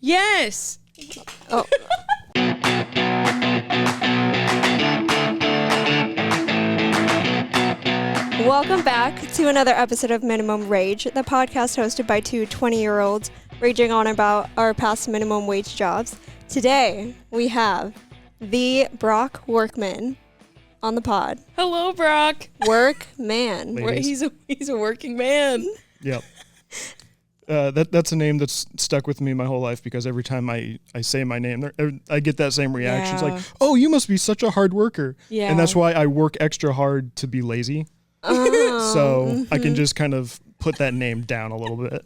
Yes. Oh. Welcome back to another episode of Minimum Rage, the podcast hosted by two 20-year-olds raging on about our past minimum wage jobs. Today, we have the Brock Workman on the pod. Hello, Brock. Workman. He's a working man. Yep. That's a name that's stuck with me my whole life because every time I say my name, I get that same reaction. It's like, oh, you must be such a hard worker. Yeah. And that's why I work extra hard to be lazy. Oh. So I can just kind of put that name down a little bit.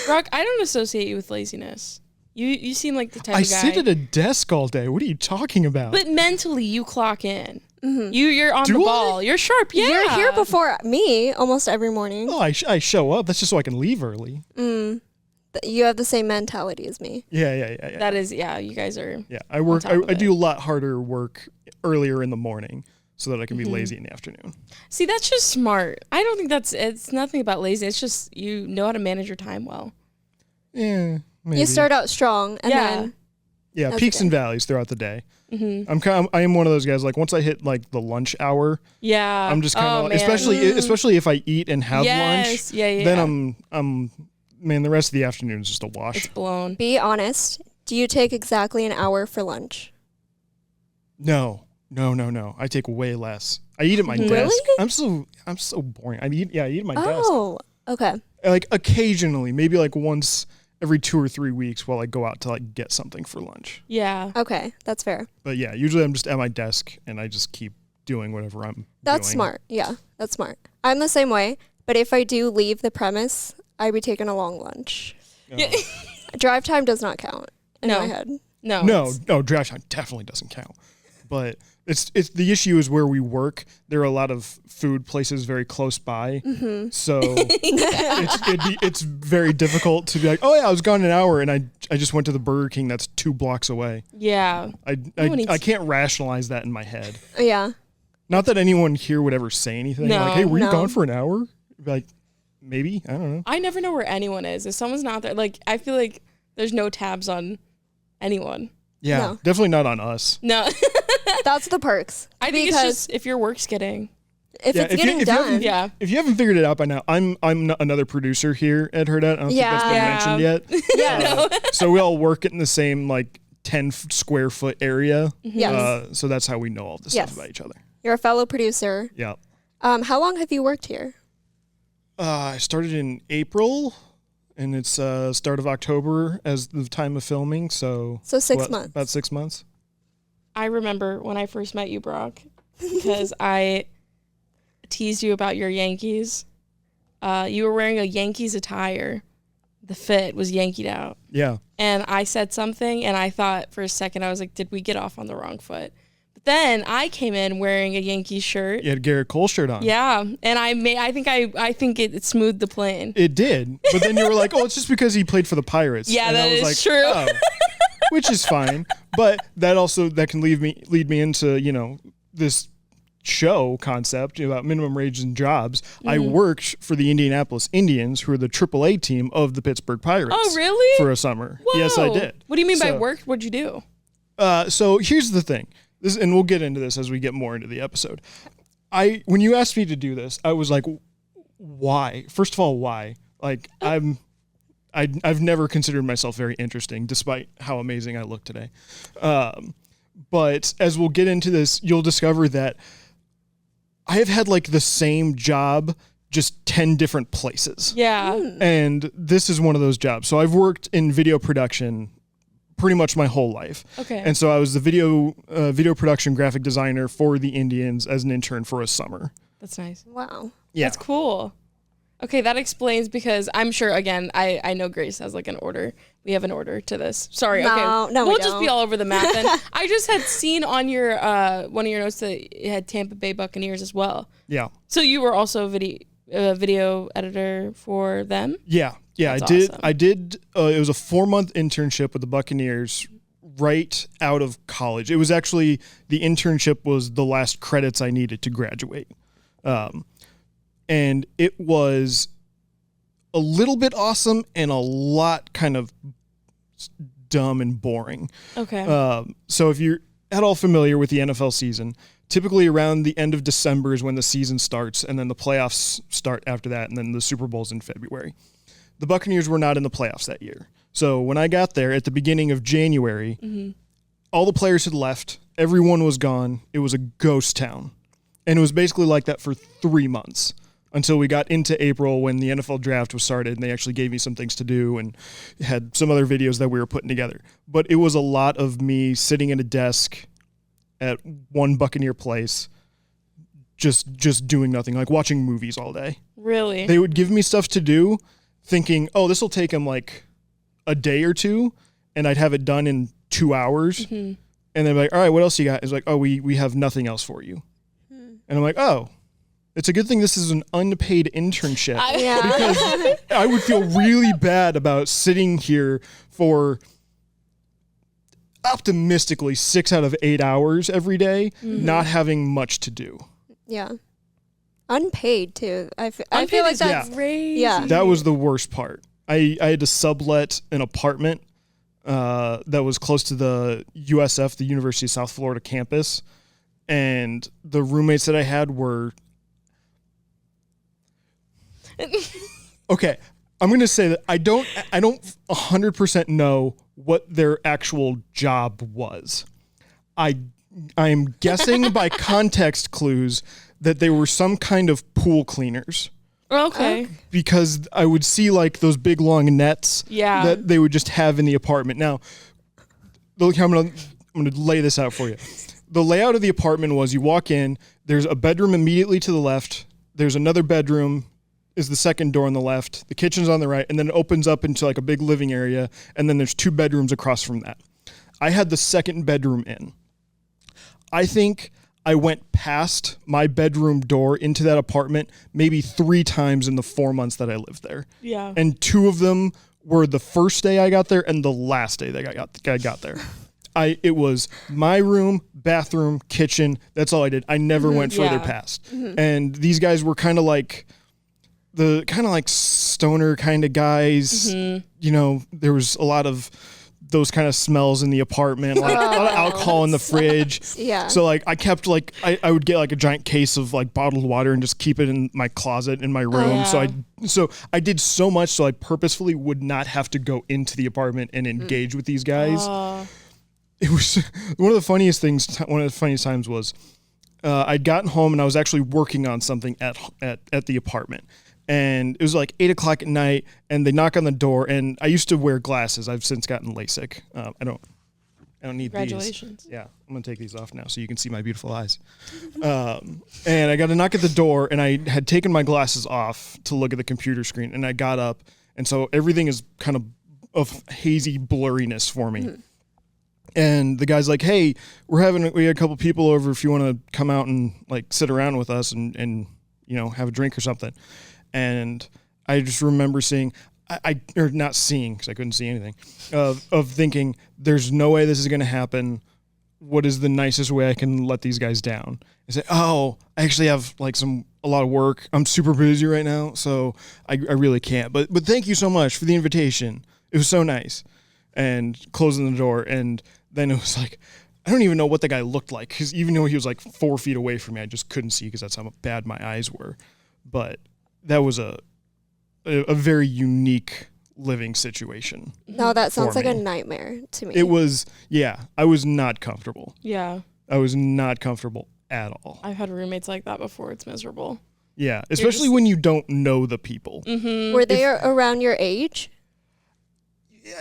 Brock, I don't associate you with laziness. You seem like the type of guy. I sit at a desk all day. What are you talking about? But mentally, you clock in. Mm-hmm. You're on the ball. You're sharp. Yeah. You're here before me almost every morning. Oh, I show up. That's just so I can leave early. You have the same mentality as me. Yeah. That is, you guys are. Yeah, I work. I do a lot harder work earlier in the morning so that I can be lazy in the afternoon. See, that's just smart. I don't think it's nothing about lazy. It's just you know how to manage your time well. Yeah, maybe. You start out strong and then... Yeah, peaks and valleys throughout the day. Mm-hmm. I am one of those guys. Like once I hit like the lunch hour, I'm just kind of especially if I eat and have lunch. Then I'm the rest of the afternoon is just a wash. It's blown. Be honest. Do you take exactly an hour for lunch? No. I take way less. I eat at my desk. Really? I'm so boring. I eat at my desk. Oh, okay. Like occasionally, maybe like once every 2 or 3 weeks while I go out to like get something for lunch. Yeah. Okay, that's fair. But yeah, usually I'm just at my desk and I just keep doing whatever I'm doing. That's smart. Yeah, that's smart. I'm the same way, but if I do leave the premise, I be taking a long lunch. Yeah. Drive time does not count in my head. No, drive time definitely doesn't count. But it's the issue is where we work. There are a lot of food places very close by, so it's very difficult to be like, oh yeah, I was gone an hour and I just went to the Burger King that's 2 blocks away. Yeah, I can't rationalize that in my head. Yeah, not that anyone here would ever say anything like, hey, were you gone for an hour? Like maybe, I don't know. I never know where anyone is. If someone's not there, like I feel like there's no tabs on anyone. Yeah, definitely not on us. No. That's the perks. I think it's just if your work's getting... If it's getting done. If you haven't figured it out by now, I'm another producer here at Hurrdat. I don't think that's been mentioned yet. Yeah. So we all work in the same like 10 square foot area. Yes. So that's how we know all this stuff about each other. You're a fellow producer. Yeah. How long have you worked here? I started in April. And it's start of October as the time of filming, so 6 months. About 6 months. I remember when I first met you, Brock, because I teased you about your Yankees. You were wearing a Yankees attire. The fit was yankied out. Yeah. And I said something, and I thought for a second, I was like, did we get off on the wrong foot? But then I came in wearing a Yankees shirt. You had a Garrett Cole shirt on. Yeah, and I think it smoothed the plane. It did, but then you were like, oh, it's just because he played for the Pirates. Yeah, and that I was is like, true. Oh, which is fine, but that can lead me into this show concept about minimum wage and jobs. I worked for the Indianapolis Indians, who are the AAA team of the Pittsburgh Pirates. Oh, really? For a summer. Whoa. Yes, I did. What do you mean by worked? What'd you do? So here's the thing. And we'll get into this as we get more into the episode. When you asked me to do this, I was like, why? First of all, why? Like, I've never considered myself very interesting, despite how amazing I look today. But as we'll get into this, you'll discover that I have had like the same job, just 10 different places. Yeah. And this is one of those jobs. So I've worked in video production pretty much my whole life. Okay. And so I was the video production graphic designer for the Indians as an intern for a summer. That's nice. Wow. Yeah. That's cool. Okay, that explains because I'm sure, again, I know Grace has like an order. We have an order to this. Sorry. No, we'll just be all over the map. And I just had seen on your one of your notes that it had Tampa Bay Buccaneers as well. Yeah. So you were also a video editor for them? Yeah. Yeah, That's I did. awesome. I did. It was a 4-month internship with the Buccaneers right out of college. It was actually, the internship was the last credits I needed to graduate. And it was a little bit awesome and a lot kind of dumb and boring. Okay. So if you're at all familiar with the NFL season, typically around the end of December is when the season starts, and then the playoffs start after that, and then the Super Bowl's in February. The Buccaneers were not in the playoffs that year. So when I got there at the beginning of January, all the players had left. Everyone was gone. It was a ghost town. And it was basically like that for 3 months until we got into April when the NFL draft was started and they actually gave me some things to do and had some other videos that we were putting together. But it was a lot of me sitting at a desk at one Buccaneer place, just doing nothing, like watching movies all day. Really? They would give me stuff to do thinking, oh, this will take them like a day or two and I'd have it done in 2 hours. And they're like, all right, what else you got? It's like, oh, we have nothing else for you. And I'm like, oh, it's a good thing this is an unpaid internship. Because I would feel really bad about sitting here for optimistically 6 out of 8 hours every day, not having much to do. Yeah. Unpaid too. I feel like is that's crazy. Yeah. That was the worst part. I had to sublet an apartment that was close to the USF, the University of South Florida campus. And the roommates that I had were... Okay, I'm going to say that I don't 100% know what their actual job was. I'm guessing by context clues that they were some kind of pool cleaners. Okay. Because I would see like those big long nets Yeah. that they would just have in the apartment. Now, look, I'm going to lay this out for you. The layout of the apartment was you walk in, there's a bedroom immediately to the left, there's another bedroom is the second door on the left, the kitchen's on the right, and then it opens up into like a big living area, and then there's 2 bedrooms across from that. I had the second bedroom in. I think I went past my bedroom door into that apartment maybe 3 times in the 4 months that I lived there. Yeah. And 2 of them were the first day I got there and the last day that I got there. It was my room, bathroom, kitchen. That's all I did. I never went further past. And these guys were kind of like stoner kind of guys. You know, there was a lot of those kind of smells in the apartment, like a lot of alcohol in the fridge. Yeah. So like I kept like I would get like a giant case of like bottled water and just keep it in my closet in my room. So I did so much so I purposefully would not have to go into the apartment and engage with these guys. It was one of the funniest things. One of the funniest times was I'd gotten home and I was actually working on something at the apartment. And it was like 8 o'clock at night, and they knock on the door. And I used to wear glasses. I've since gotten LASIK. I don't need these. Congratulations. Yeah, I'm gonna take these off now so you can see my beautiful eyes. And I got a knock at the door, and I had taken my glasses off to look at the computer screen. And I got up, and so everything is kind of hazy blurriness for me. And the guy's like, "Hey, we had a couple people over. If you want to come out and like sit around with us and you know have a drink or something." And I just remember seeing, or not seeing because I couldn't see anything, of thinking, "There's no way this is going to happen. What is the nicest way I can let these guys down?" And say, "Oh, I actually have like a lot of work. I'm super busy right now, so I really can't. But thank you so much for the invitation. It was so nice." And closing the door, and then it was like, I don't even know what the guy looked like because even though he was like 4 feet away from me, I just couldn't see because that's how bad my eyes were. But that was a very unique living situation. No, that sounds like a nightmare to me. It was, yeah. I was not comfortable. Yeah. I was not comfortable at all. I've had roommates like that before. It's miserable. Yeah, especially when you don't know the people. Were they around your age?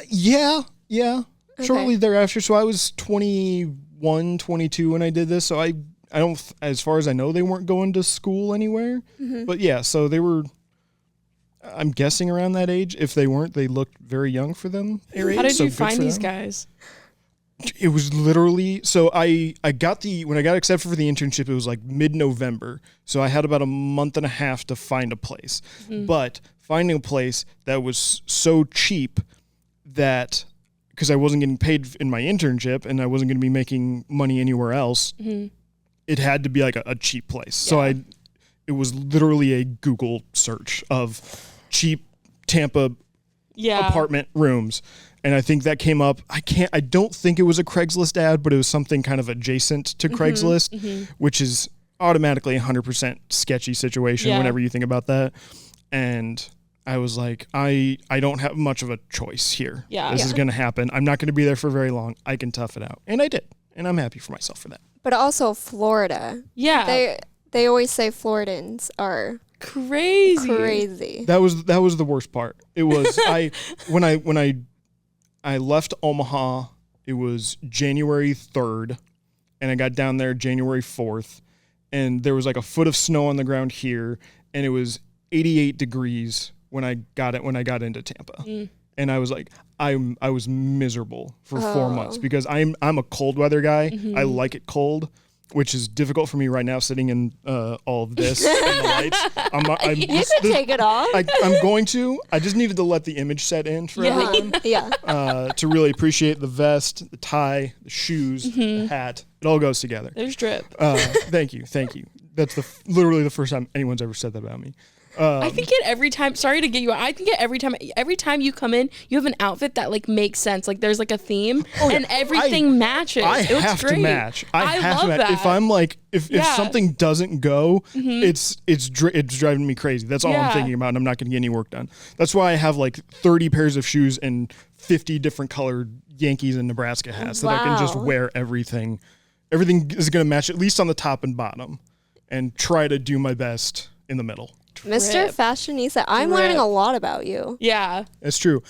Yeah. Okay. Shortly thereafter. So I was 21, 22 when I did this. So I don't, as far as I know, they weren't going to school anywhere. But yeah, so they were, I'm guessing around that age. If they weren't, they looked very young for them. How did you find these guys? It was literally, so when I got accepted for the internship, it was like mid-November. So I had about a month and a half to find a place. But finding a place that was so cheap that, because I wasn't getting paid in my internship and I wasn't going to be making money anywhere else, it had to be like a cheap place. Yeah. So it was literally a Google search of cheap Tampa apartment rooms. And I think that came up. I don't think it was a Craigslist ad, but it was something kind of adjacent to Craigslist, which is automatically 100% sketchy situation whenever you think about that. And I was like, I don't have much of a choice here. Yeah. This is going to happen. I'm not going to be there for very long. I can tough it out. And I did. And I'm happy for myself for that. But also Florida. Yeah. They always say Floridans are crazy. That was the worst part. It was when I left Omaha, it was January 3rd, and I got down there January 4th, and there was like a foot of snow on the ground here, and it was 88 degrees when I got into Tampa. And I was like, I was miserable for 4 months because I'm a cold weather guy. I like it cold, which is difficult for me right now sitting in all of this and the lights. You could take it off. I'm going to. I just needed to let the image set in for everyone. To really appreciate the vest, the tie, the shoes, the hat. It all goes together. There's drip. Thank you. That's literally the first time anyone's ever said that about me. I think it every time. Sorry to get you. I think it every time you come in, you have an outfit that like makes sense. Like there's like a theme, and everything matches. I It looks have great. to match. I have love to match. that. If I'm like, if something doesn't go, it's driving me crazy. That's all I'm thinking about, and I'm not going to get any work done. That's why I have like 30 pairs of shoes and 50 different colored Yankees and Nebraska hats that I can just wear everything. Everything is going to match at least on the top and bottom, and try to do my best in the middle. Mr. Fashionista, I'm learning a lot about you. Yeah. That's true.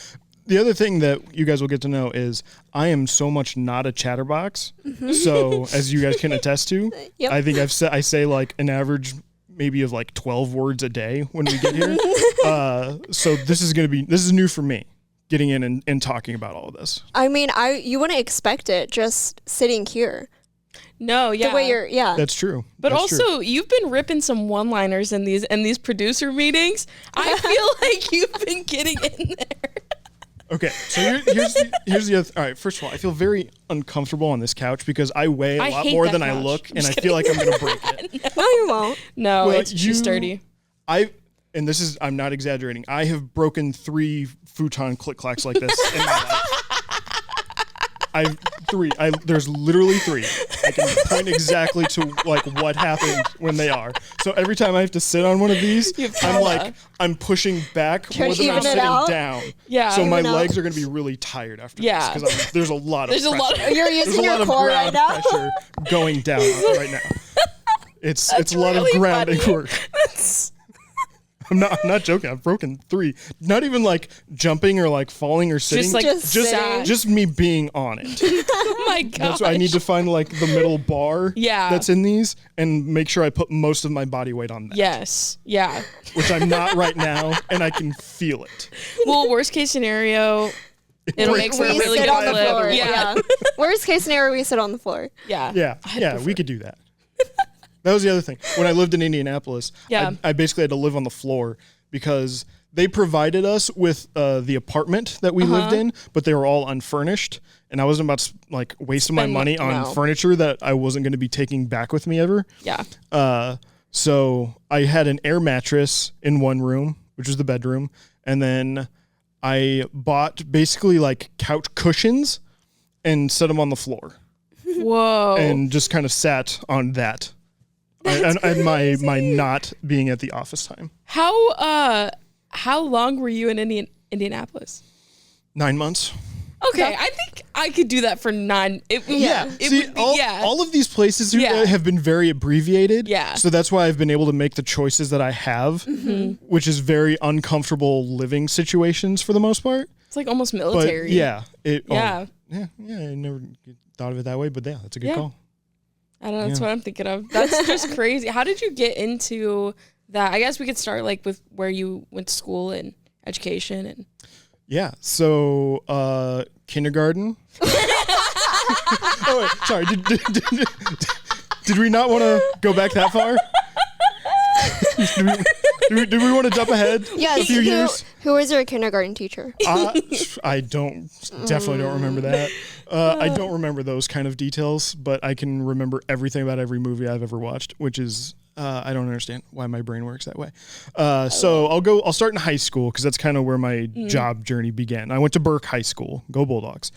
The other thing that you guys will get to know is I am so much not a chatterbox. So as you guys can attest to, I think I say like an average maybe of like 12 words a day when we get here. So this is new for me, getting in and talking about all of this. I mean, you wouldn't expect it just sitting here. No, yeah. The way you're, That's true. But That's also, true. you've been ripping some one-liners in these producer meetings. I feel like you've been getting in there. Okay, so here's the other. All right, first of all, I feel very uncomfortable on this couch because I weigh a lot more than I look, and I feel like I'm gonna break it. No, you won't. No, it's too sturdy. I'm not exaggerating. I have broken 3 futon click clacks like this in my life. There's literally 3. I can point exactly to like what happened when they are. So every time I have to sit on one of these, I'm pushing back more than I'm sitting down. Yeah. So my legs are going to be really tired after this because there's a lot of pressure. You're using your core right now. Pressure going down right now. It's a lot of grounding work. I'm not joking. I've broken 3. Not even like jumping or like falling or sitting. Just me being on it. Oh my god. That's why I need to find like the middle bar that's in these and make sure I put most of my body weight on that. Yes. Yeah. Which I'm not right now, and I can feel it. Well, worst case scenario, it'll make for a really good clip. Yeah. Worst case scenario, we sit on the floor. Yeah. Yeah, we could do that. That was the other thing. When I lived in Indianapolis, I basically had to live on the floor because they provided us with the apartment that we lived in, but they were all unfurnished. And I wasn't about to like waste my money on furniture that I wasn't going to be taking back with me ever. Yeah. So I had an air mattress in one room, which was the bedroom. And then I bought basically like couch cushions and set them on the floor. Whoa. And just kind of sat on that. And my not being at the office time. How long were you in Indianapolis? 9 months. Okay, I think I could do that for 9. All of these places have been very abbreviated. Yeah. So that's why I've been able to make the choices that I have, which is very uncomfortable living situations for the most part. It's like almost military. But I never thought of it that way, but yeah, that's a good call. I don't know. That's what I'm thinking of. That's just crazy. How did you get into that? I guess we could start like with where you went to school and education and. Yeah. So kindergarten. Oh wait, sorry. Did we not want to go back that far? Do we want to jump ahead Yes. a few years? Who was your kindergarten teacher? I definitely don't remember that. I don't remember those kind of details, but I can remember everything about every movie I've ever watched, which is I don't understand why my brain works that way. So I'll start in high school because that's kind of where my job journey began. I went to Burke High School. Go Bulldogs.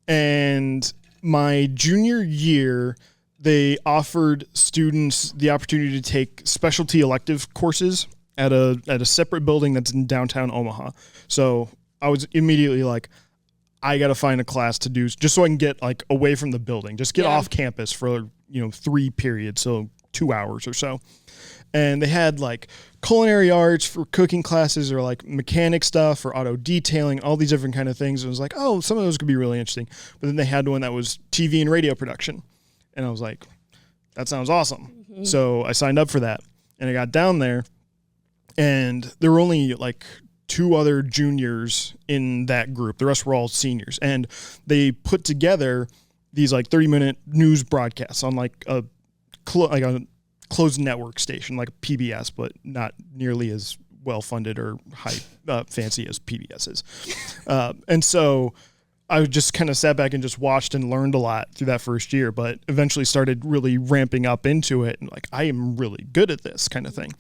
And my junior year, they offered students the opportunity to take specialty elective courses at a separate building that's in downtown Omaha. So I was immediately like, I got to find a class to do just so I can get like away from the building, just get off campus for 3 periods, so 2 hours or so. And they had like culinary arts for cooking classes or like mechanic stuff or auto detailing, all these different kind of things. It was like, oh, some of those could be really interesting. But then they had one that was TV and radio production. And I was like, that sounds awesome. Mm-hmm. So I signed up for that. And I got down there and there were only like 2 other juniors in that group. The rest were all seniors. And they put together these like 30-minute news broadcasts on like a closed network station, like PBS, but not nearly as well funded or high fancy as PBS is. And so I just kind of sat back and just watched and learned a lot through that first year, but eventually started really ramping up into it and like, I am really good at this kind of thing.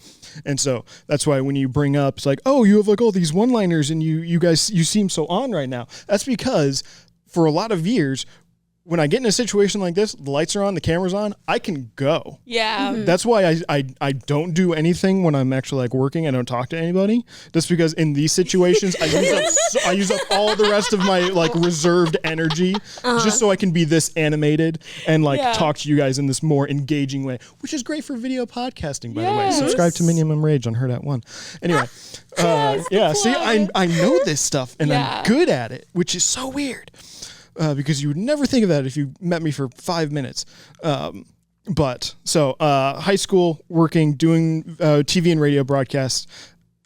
And so that's why when you bring up, it's like, oh, you have like all these one-liners and you guys, you seem so on right now. That's because for a lot of years, when I get in a situation like this, the lights are on, the camera's on, I can go. Yeah. Mm-hmm. That's why I don't do anything when I'm actually like working. I don't talk to anybody. Just because in these situations, I use up all the rest of my like reserved energy just so I can be this animated and like talk to you guys in this more engaging way, which is great for video podcasting, by the way. Subscribe to Minimum Rage on Hurrdat 1. Anyway, see, I know this stuff and I'm good at it, which is so weird. Because you would never think of that if you met me for 5 minutes. But so high school, working, doing TV and radio broadcasts.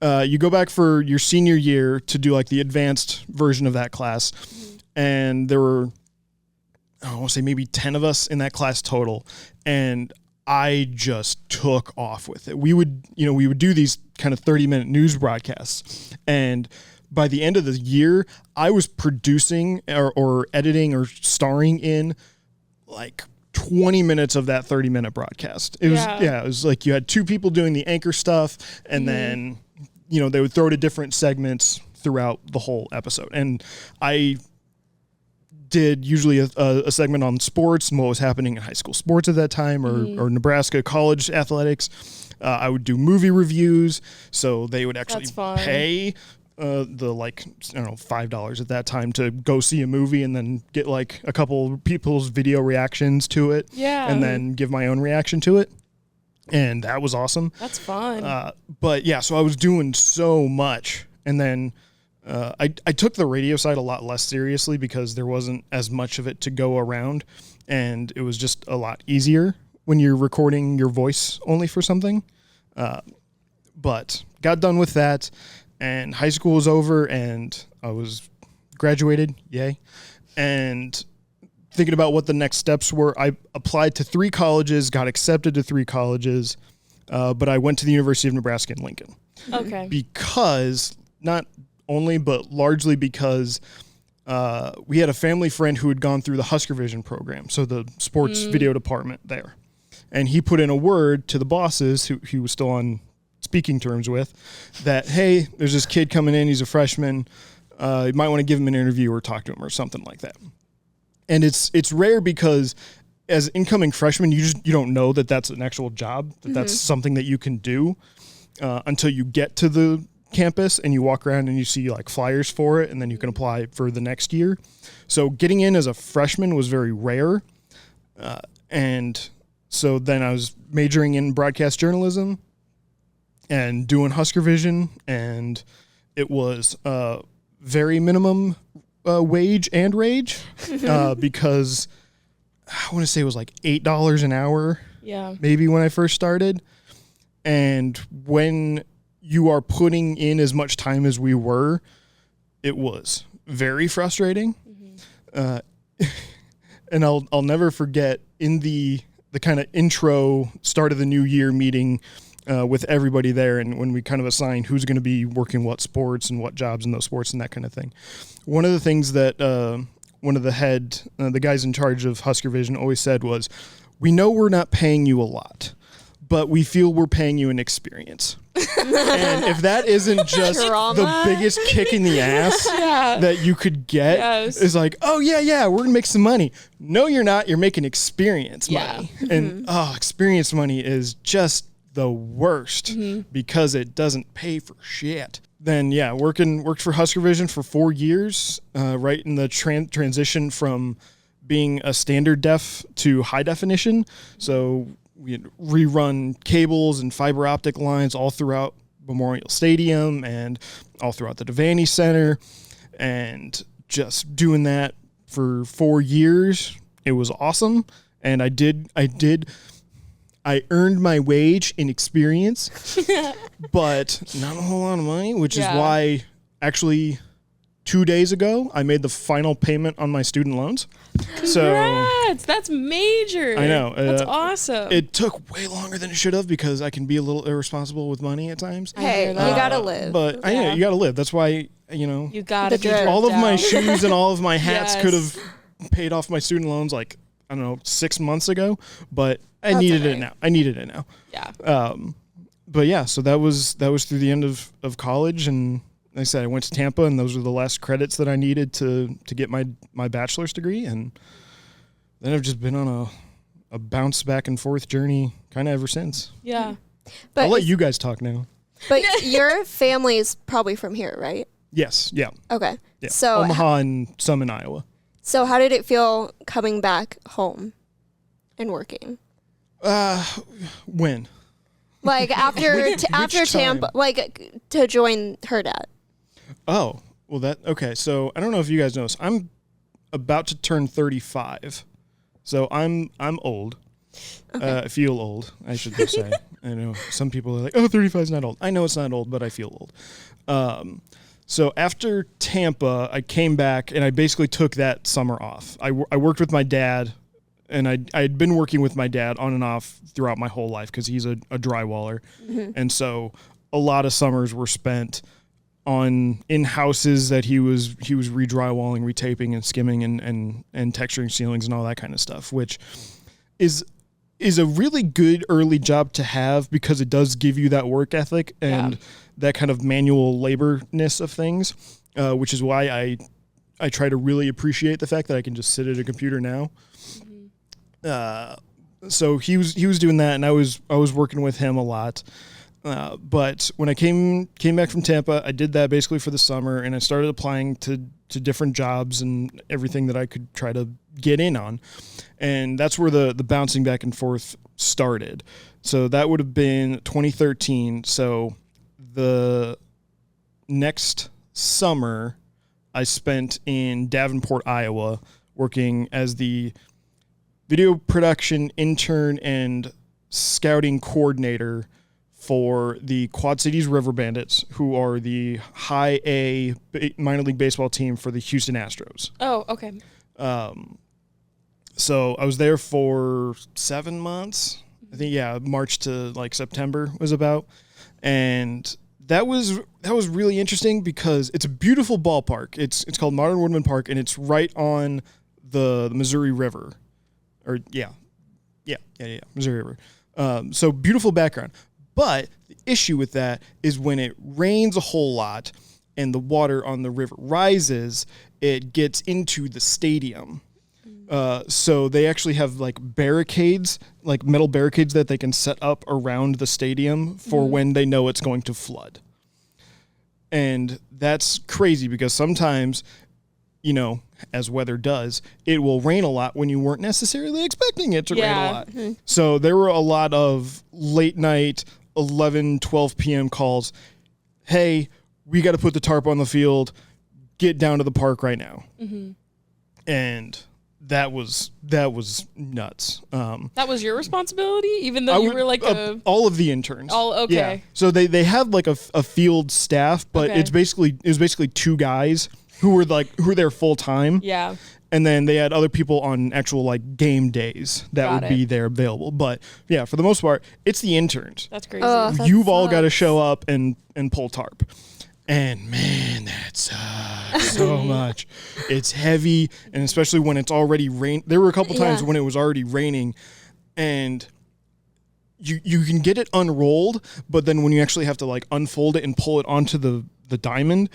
You go back for your senior year to do like the advanced version of that class. And there were, I want to say maybe 10 of us in that class total. And I just took off with it. We would do these kind of 30-minute news broadcasts. And by the end of the year, I was producing or editing or starring in like 20 minutes of that 30-minute broadcast. It was like you had 2 people doing the anchor stuff, and then they would throw to different segments throughout the whole episode. And I did usually a segment on sports and what was happening in high school sports at that time, or Nebraska college athletics. I would do movie reviews, so they would actually pay the like, I don't know, $5 at that time to go see a movie and then get like a couple people's video reactions to it. Yeah. And then give my own reaction to it. And that was awesome. That's fun. But yeah, so I was doing so much. And then I took the radio side a lot less seriously because there wasn't as much of it to go around. And it was just a lot easier when you're recording your voice only for something. But got done with that. And high school was over and I was graduated. Yay. And thinking about what the next steps were, I applied to 3 colleges, got accepted to 3 colleges, but I went to the University of Nebraska in Lincoln. Okay. Because, not only, but largely because we had a family friend who had gone through the Husker Vision program, so the sports video department there. And he put in a word to the bosses, who he was still on speaking terms with, that, hey, there's this kid coming in, he's a freshman, you might want to give him an interview or talk to him or something like that. And it's rare because as incoming freshmen, you don't know that that's an actual job, that that's something that you can do until you get to the campus and you walk around and you see like flyers for it, and then you can apply for the next year. So getting in as a freshman was very rare. And so then I was majoring in broadcast journalism and doing Husker Vision, and it was very minimum wage and rage because I want to say it was like $8 an hour, maybe when I first started. And when you are putting in as much time as we were, it was very frustrating. And I'll never forget in the kind of intro start of the new year meeting with everybody there, and when we kind of assigned who's going to be working what sports and what jobs in those sports and that kind of thing. One of the things that one of the guys in charge of Husker Vision always said was, we know we're not paying you a lot, but we feel we're paying you an experience. And if that isn't just the biggest kick in the ass that you could get, is like, oh, yeah, we're going to make some money. No, you're not. You're making experience money. And experience money is just the worst because it doesn't pay for shit. Then, worked for Husker Vision for 4 years, right in the transition from being a standard def to high definition. So we rerun cables and fiber optic lines all throughout Memorial Stadium and all throughout the Devaney Center, and just doing that for 4 years. It was awesome, and I earned my wage in experience, but not a whole lot of money, which is why actually 2 days ago I made the final payment on my student loans. Congrats! So that's major. I know. That's awesome. It took way longer than it should have because I can be a little irresponsible with money at times. Hey, you gotta live. But I know you gotta live. That's why, you gotta all of my shoes and all of my hats could have paid off my student loans like, I don't know, 6 months ago, but I needed it now. Yeah. But yeah, so that was through the end of college, and like I said, I went to Tampa, and those were the last credits that I needed to get my bachelor's degree, and then I've just been on a bounce back and forth journey kind of ever since. Yeah. But I'll let you guys talk now. But your family is probably from here, right? Yes. Yeah. Okay. Yeah. So Omaha and some in Iowa. So how did it feel coming back home and working? When? Like after which Tampa, time? like to join Hurrdat. Oh, well okay. So I don't know if you guys know this. I'm about to turn 35. So I'm old. Okay. I feel old, I should just say. I know some people are like, oh, 35 is not old. I know it's not old, but I feel old. So after Tampa, I came back and I basically took that summer off. I worked with my dad, and I'd been working with my dad on and off throughout my whole life because he's a drywaller. And so a lot of summers were spent in houses that he was re-drywalling, retaping, and skimming and texturing ceilings and all that kind of stuff, which is a really good early job to have because it does give you that work ethic and that kind of manual laborness of things, which is why I try to really appreciate the fact that I can just sit at a computer now. So he was doing that, and I was working with him a lot. But when I came back from Tampa, I did that basically for the summer, and I started applying to different jobs and everything that I could try to get in on. And that's where the bouncing back and forth started. So that would have been 2013. So the next summer I spent in Davenport, Iowa, working as the video production intern and scouting coordinator for the Quad Cities River Bandits, who are the high A minor league baseball team for the Houston Astros. Oh, okay. So I was there for 7 months. I think, March to like September was about. And that was really interesting because it's a beautiful ballpark. It's called Modern Woodman Park, and it's right on the Missouri River. Missouri River. So beautiful background. But the issue with that is when it rains a whole lot and the water on the river rises, it gets into the stadium. So they actually have like barricades, like metal barricades that they can set up around the stadium for when they know it's going to flood. And that's crazy because sometimes, as weather does, it will rain a lot when you weren't necessarily expecting it to rain a lot. So there were a lot of late night, 11, 12 p.m. calls. Hey, we got to put the tarp on the field. Get down to the park right now. And that was nuts. That was your responsibility, even though you were like all of the interns. Okay. Yeah. So they had like a field staff, but it was basically two guys who were there full time. Yeah. And then they had other people on actual like game days that would be there available. But yeah, for the most part, it's the interns. That's crazy. You've all got to show up and pull tarp. And man, that sucks so much. It's heavy, and especially when it's already rain. There were a couple times when it was already raining, and you can get it unrolled, but then when you actually have to like unfold it and pull it onto the diamond,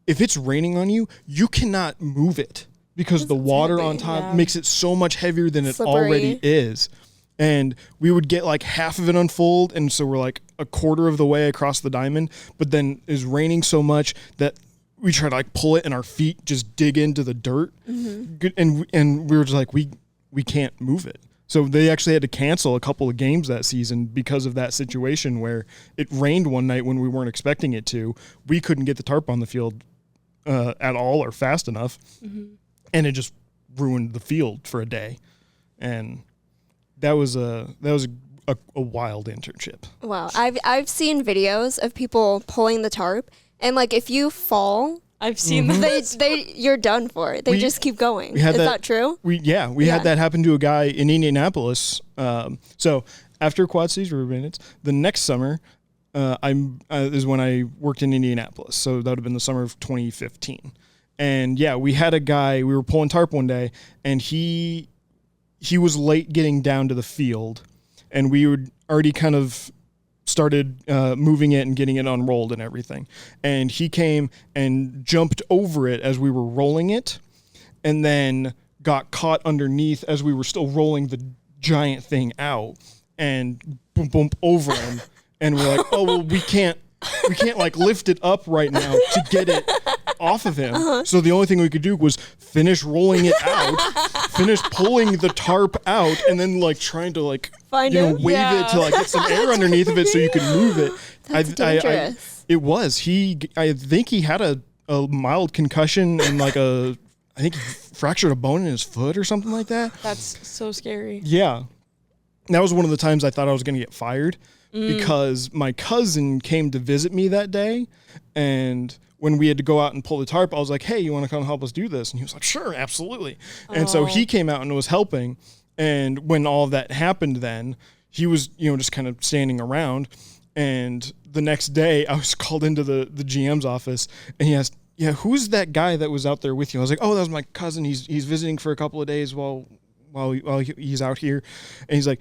if it's raining on you, you cannot move it because the water on top makes it so much heavier than it already is. And we would get like half of it unfold, and so we're like a quarter of the way across the diamond, but then it's raining so much that we try to like pull it and our feet just dig into the dirt. And we were just like, we can't move it. So they actually had to cancel a couple of games that season because of that situation where it rained one night when we weren't expecting it to. We couldn't get the tarp on the field at all or fast enough. And it just ruined the field for a day. And that was a wild internship. Wow. I've seen videos of people pulling the tarp, and like if you fall, I've seen that. You're done for it. They just keep going. Is that true? We had that happen to a guy in Indianapolis. So after Quad Cities River Bandits, the next summer is when I worked in Indianapolis. So that would have been the summer of 2015. And yeah, we had a guy, we were pulling tarp one day, and he was late getting down to the field, and we would already kind of started moving it and getting it unrolled and everything. And he came and jumped over it as we were rolling it, and then got caught underneath as we were still rolling the giant thing out, and boom, boom, over him. And we're like, oh, well, we can't like lift it up right now to get it off of him. So the only thing we could do was finish rolling it out, finish pulling the tarp out, and then like trying to like wave it to like get some air underneath of it so you can move it. That's dangerous. It was. I think he had a mild concussion and like I think he fractured a bone in his foot or something like that. That's so scary. Yeah. That was one of the times I thought I was going to get fired because my cousin came to visit me that day, and when we had to go out and pull the tarp, I was like, hey, you want to come help us do this? And he was like, sure, absolutely. And so he came out and was helping. And when all of that happened then, he was, just kind of standing around. And the next day I was called into the GM's office, and he asked, yeah, who's that guy that was out there with you? I was like, oh, that was my cousin. He's visiting for a couple of days while he's out here. And he's like,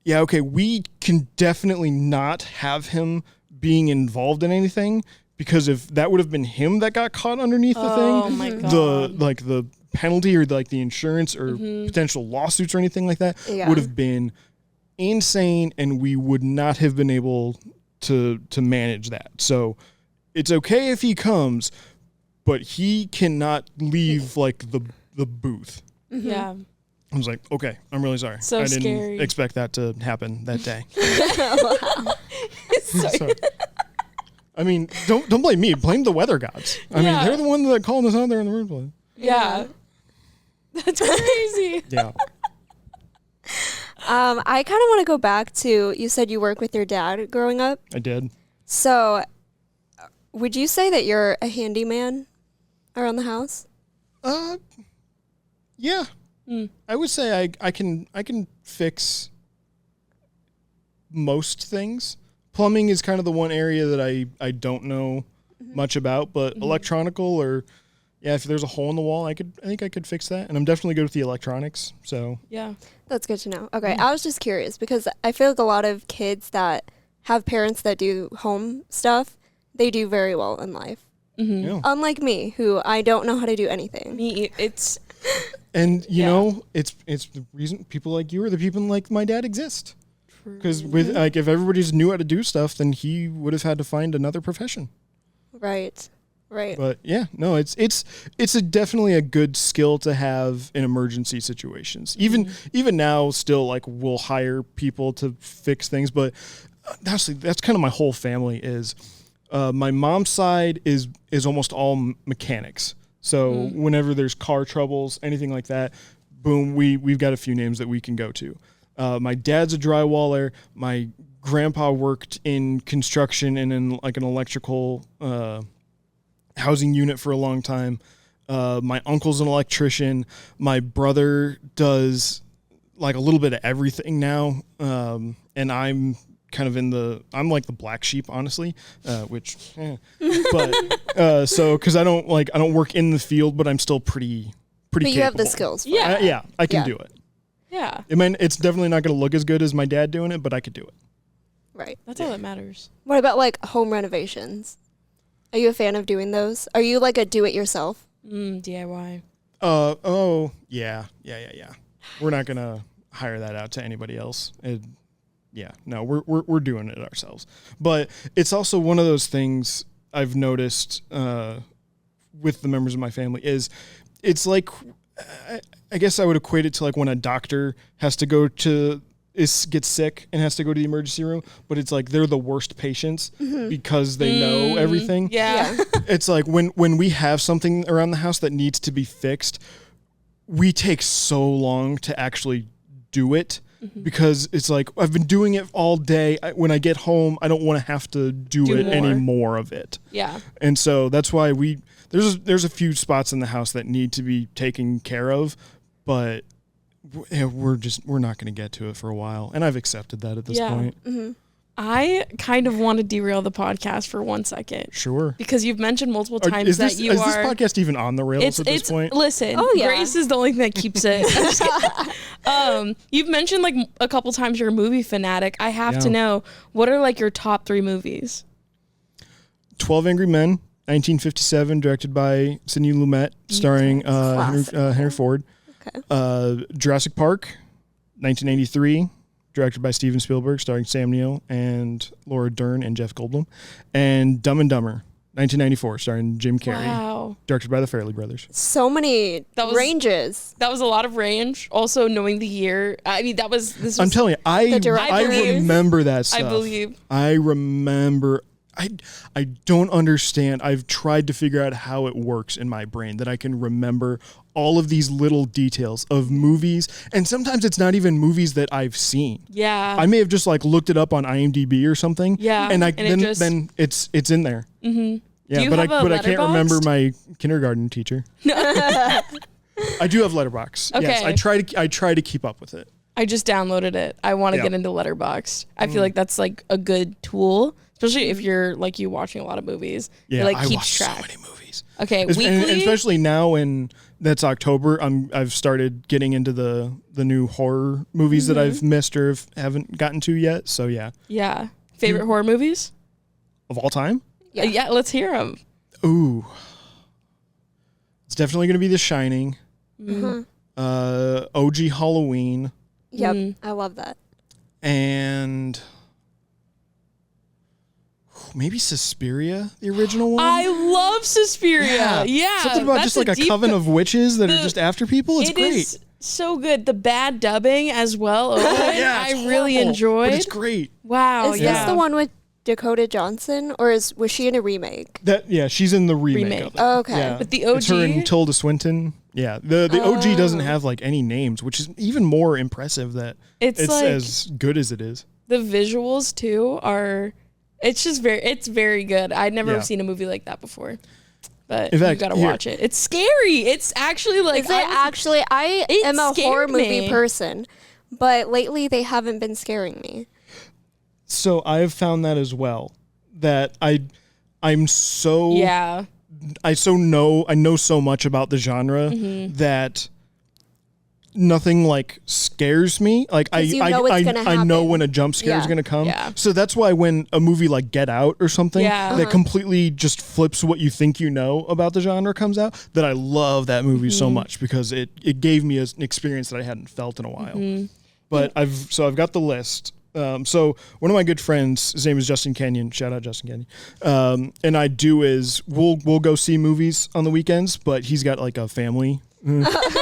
yeah, okay, we can definitely not have him being involved in anything, because if that would have been him that got caught underneath the thing, my God. the penalty or like the insurance or potential lawsuits or anything like that would have been insane, and we would not have been able to manage that. So it's okay if he comes, but he cannot leave like the booth. Yeah. I was like, okay, I'm really sorry. So I didn't scary. expect that to happen that day. Sorry. I mean, don't blame me. Blame the weather gods. I mean, they're the ones that called us out there in the first place. Yeah. That's crazy. Yeah. I kind of want to go back to, you said you worked with your dad growing up. I did. So would you say that you're a handyman around the house? Yeah. I would say I can fix most things. Plumbing is kind of the one area that I don't know much about, but electronical or if there's a hole in the wall, I think I could fix that. And I'm definitely good with the electronics. So yeah. That's good to know. Okay, I was just curious because I feel like a lot of kids that have parents that do home stuff, they do very well in life. Yeah. Unlike me, who I don't know how to do anything. And you know, it's the reason people like you or the people like my dad exist. Because with like if everybody just knew how to do stuff, then he would have had to find another profession. Right. But yeah, no, it's definitely a good skill to have in emergency situations. Even now, still like we'll hire people to fix things. But honestly, that's kind of my whole family is. My mom's side is almost all mechanics. So whenever there's car troubles, anything like that, boom, we've got a few names that we can go to. My dad's a drywaller. My grandpa worked in construction and in like an electrical housing unit for a long time. My uncle's an electrician. My brother does like a little bit of everything now. And I'm kind of I'm like the black sheep, honestly, but, so, cause I don't work in the field, but I'm still pretty But capable. you have the skills. For Yeah. it. I can do it. Yeah. I mean, it's definitely not going to look as good as my dad doing it, but I could do it. Right. That's all that matters. What about like home renovations? Are you a fan of doing those? Are you like a do-it-yourself? DIY. Oh, yeah. We're not going to hire that out to anybody else. No, we're doing it ourselves. But it's also one of those things I've noticed with the members of my family is it's like, I guess I would equate it to like when a doctor has to gets sick and has to go to the emergency room, but it's like they're the worst patients because they know everything. Yeah. It's like when we have something around the house that needs to be fixed, we take so long to actually do it because it's like I've been doing it all day. When I get home, I don't want to have to do it more. any more of it. Yeah. And so that's why there's a few spots in the house that need to be taken care of, but we're not going to get to it for a while, and I've accepted that at this point. Mm-hmm. I kind of want to derail the podcast for 1 second. Sure. Because you've mentioned multiple times is this you are. Is this podcast even on the rails at this point? Listen, yeah. Grace is the only thing that keeps it. I'm just kidding. You've mentioned like a couple times you're a movie fanatic. I have to know, what are like your top 3 movies? 12 Angry Men, 1957, directed by Sidney Lumet, starring Henry Ford. Okay. Jurassic Park, 1983, directed by Steven Spielberg, starring Sam Neill and Laura Dern and Jeff Goldblum. And Dumb and Dumber, 1994, starring Jim Carrey, Wow. directed by the Farrelly brothers. So many ranges. That was a lot of range. Also knowing the year. I mean, I'm telling you, I directors. remember that stuff. I believe. I remember. I don't understand. I've tried to figure out how it works in my brain that I can remember all of these little details of movies, and sometimes it's not even movies that I've seen. Yeah. I may have just like looked it up on IMDb or something. Yeah. and then it's in there. Mm-hmm. Yeah, Do you but have I a can't remember Letterboxd? my kindergarten teacher. I do have Letterboxd. Okay. Yes, I try to keep up with it. I just downloaded it. I want to get into Letterboxd. I feel like that's like a good tool, especially if you're like you watching a lot of movies. Yeah, it like I keeps watch track. so many movies. Okay, And weekly. especially now when that's October, I've started getting into the new horror movies that I've missed or haven't gotten to yet. So yeah. Yeah. Favorite horror movies? Of all time? Yeah, let's hear them. Ooh. It's definitely going to be The Shining. Mm-hmm. OG Halloween. Yep. I love that. And maybe Suspiria, the original one. I love Suspiria. Yeah. Something about that's just like a deep coven of witches that are just after people. It's It great. is so good. The bad dubbing as well. Yeah, it's I really horrible, enjoyed. But it's great. Wow. Is yeah. this the one with Dakota Johnson, or was she in a remake? She's in the remake Remake. of it. Oh, okay. Yeah. But the It's her OG? and Tilda Swinton. Yeah. The OG doesn't have like any names, which is even more impressive that It's like- as good as it is. The visuals too are. It's just it's very good. I'd never Yeah. seen a movie like that before. But In fact, you gotta here- watch it. It's scary. It's actually like Is it actually? I It am a horror scared movie me. person, but lately they haven't been scaring me. So I've found that as well. That I'm so yeah. I know so much about the genre that nothing like scares me. Like I 'Cause you know it's gonna I know happen. when a jump scare is Yeah. going to come. Yeah. So that's why when a movie like Get Out or something Yeah. that completely just flips what you think you know about the genre comes out, that I love that movie so much because it gave me an experience that I hadn't felt in a while. But I've got the list. So one of my good friends, his name is Justin Kenyon. Shout out Justin Kenyon. And I do is we'll go see movies on the weekends, but he's got like a family,